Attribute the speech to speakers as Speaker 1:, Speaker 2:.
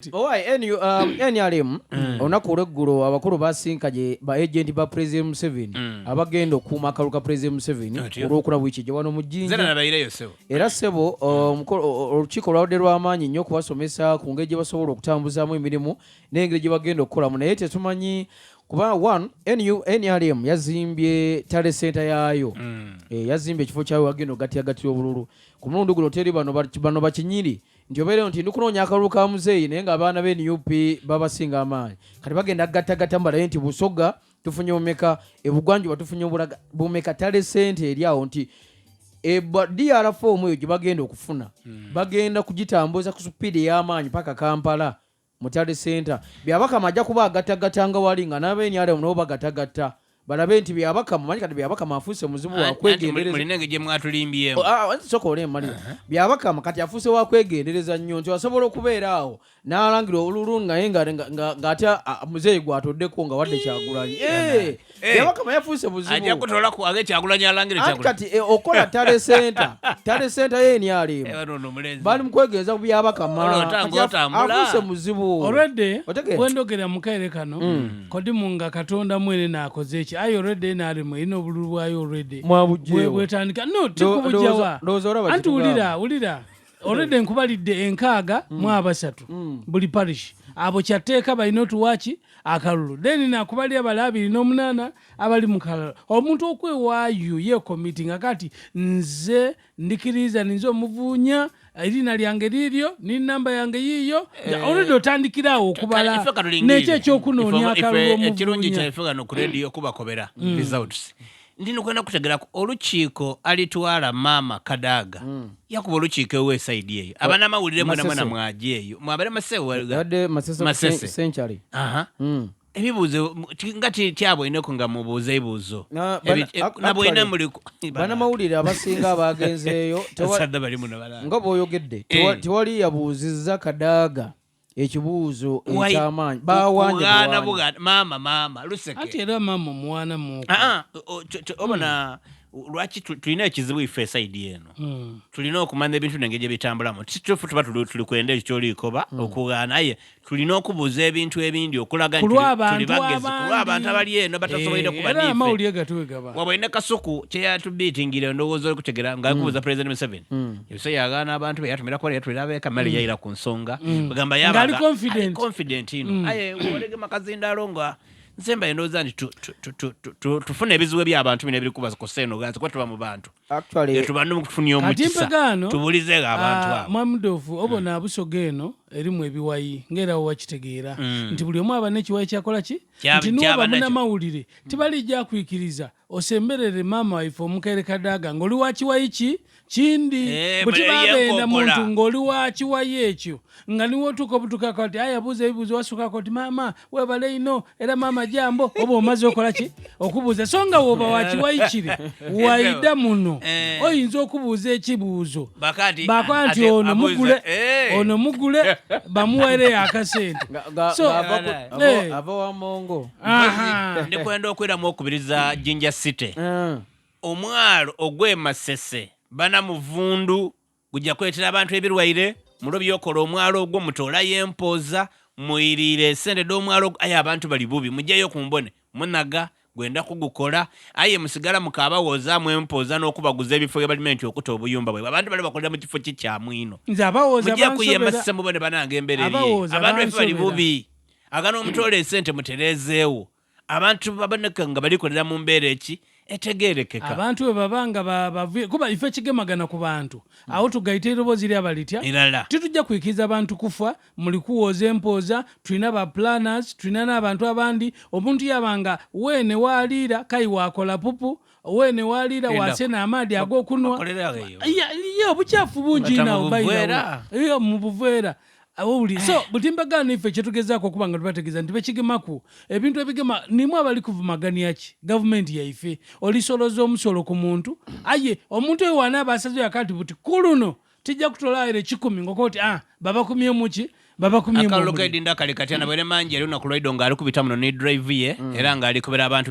Speaker 1: NRM olunaku olw'eggulo abakulu basinkanye ba agenti ba President Museveni abagenda okuuma akalulu ka President Museveni olw'okulaba wiiki gye wano mu Jjinja era ssebo olukiiko lwabadde lw'amaanyi nnyo okubasomesa ku ngeri gye basobola okutambuzaamu emirimu n'engeri gye bagenda okukolamu naye tetumanyi kuba NRM yazimbye tale center yaayo yazimbye ekifo kyayo wagenda ogatiragatira obululu ku mulundi guno teri bano bakinyiri nti obeereyo nti ndikunoonya akalulu ka muzeeyi naye ng'abaana b'NUP babasinga amaanyi kati bagenda gattagatta mbalaye nti Busoga tufunye bumeka ebugwanjuba tufunye bumeka tale center eri awo nti DR4 eyo gye bagenda okufuna bagenda kugitambuza ku supiidi ey'amaanyi paka Kampala mu tale center byabakama ajja kuba agattagatta nga wali nga n'abenyale nabo bagatagatta balabe nti byabakama manyi kati byabakama afuuse muzibu wa kwegendereza
Speaker 2: mulinenge gye mwatulimbyemu
Speaker 1: soko ole mali byabakama kati afuuse wa kwegendereza nnyo nti wasobola okubeera awo n'alangira olulu naye ng'ate muzeeyi gwatoddeko nga wadde Kyagulanyi byabakama yafuuse muzibu
Speaker 2: ajja kutola ku age Kyagulanyi alangire
Speaker 1: Kyagulanyi kati okola tale center y'NRM bali mu kwegendereza ku byabakama afuuse muzibu
Speaker 3: olwedde wendogera mu kaire kano kodimu nga Katonda mwene n'akoze eki ayo already NRM erina obululu bwayo already bwetandika no tikubujawa anti wulira already nkubalidde enkaaga mu abasatu buli parish abo kyateeka balina otuwaki akalulu then nakubali abali 28 abali mu kalulu omuntu okwewaayo ye committee nga kati nze ndikiriza ninze omuvuunya erina lyange liryo ni namba yange yiyo already otandikirawo okubala nekyo ekyokunoonya akalulu omuvuunya
Speaker 2: ekirungi kyaife gano ku radio kubakobera results ndino kwenda kutegera olukiiko alitwala mama Kadaga yakuba olukiiko ewesaidi eyo abanamawulire mwana mwaje eyo mwabale masese
Speaker 1: century
Speaker 2: ebibuuzo nga tyabo ineko nga mubuuza ebibuuzo nabwina muli
Speaker 1: banamawulire abasinga abagenzeeyo nga bw'oyogedde tewali yabuuzizza Kadaga ekibuuzo ekyamaanyi
Speaker 2: bawanja mama luseke
Speaker 3: ate era mama mwana muko
Speaker 2: obona lwaki tulina ekizibu ife saidi eno tulina okumanya ebintu nenge gye bitambulamu situfu tuba tuli kwenda ekyolikoba okugaana aye tulina okubuuza ebintu ebindi okulaga nti tuli bagezi kulwa abantu abali eno batasoboire kuba
Speaker 3: nife era amawulire gatwegaba
Speaker 2: wabwine kasuku kyeyatubitingire ndowooza okutegera ng'akubuuza President Museveni ebisa yagaana abantu be yatumira kola yatulira abeeka mali yayira ku nsonga bagamba yabaga confident ino aye olege makazindaalo nga nsemba endowooza nti tufune ebizibu by'abantu bino ebiri kubazikosa eno ganzi kuba tuba mu bantu tuba n'okufunira omukisa tubulizeeko abantu abo
Speaker 3: Mwamudofu obona Busoga eno erimu ebiwayi ng'era wakitegeera nti buli omu aba n'ekiwayi kyakola ki nti n'oba munamawulire tibalijja kwikiriza osemberere maama waife Omukaire Kadaga ng'oli wa kiwayi ki kindi bwe babeenda muntu ng'oli wa kiwayi ekyo nga niwo otuuka obutuuka kati ayabuuza ebibuuzo wasukako ti maama webale ino era maama jambo oba omaze okola ki okubuuza so nga woba wa kiwayi kiri waida muno oyinza okubuuza ekibuuzo bakola nti ono mugule bamuweereyo akasente
Speaker 1: ava wa Mongo
Speaker 2: ndikwenda okweramu okubiriza Jinja City omwalo ogw'Emasese banamuvundu gujja kwetera abantu ebirwaire mulo byokola omwalo ogwo mutoolayo empooza muyiriire esente d'omwalo aye abantu bali bubi mujjayo kumbone munaga gwenda kugukola aye musigala mukaabawoozamu empooza n'okubaguza ebifo ebalimenti okuta obuyumba bwe abantu bali bakolera mu kifo kikyamwino mujja kuyembasisa mubone bananga embereri abantu efe bali bubi agana omutoola esente mutereezeewo abantu baboneka nga balikolera mu mbeera eki etegerekeka
Speaker 3: abantu bwe babanga kuba ife kigemagana ku bantu awo tugayita erobozi lyabalitya titujja kwikiriza abantu kufa muli kuwooza empooza tulina ba planners tulina n'abantu abandi omuntu yabanga weene waliira kayi wakola pupu weene waliira wasena amaadi ag'okunwa ye obukyafu bungi nawo bayira mu buveera awuli so butimbagana ife kyetugezaako okuba nga tubategeeza nti bekigemaku ebintu ebigema nimu abali kuvumagania ki gavumenti yaife olisoloza omusolo ku muntu aye omuntu oyo wanaaba asazeyo akati buti kuluno tijja kutolaire 10 ngokoti babakumye muki babakumye mu
Speaker 2: akalulu kaidinda kale katyana bwene manje ali lunaku lwaido ng'ali kubita muno ne drive ye era ng'ali kubera abantu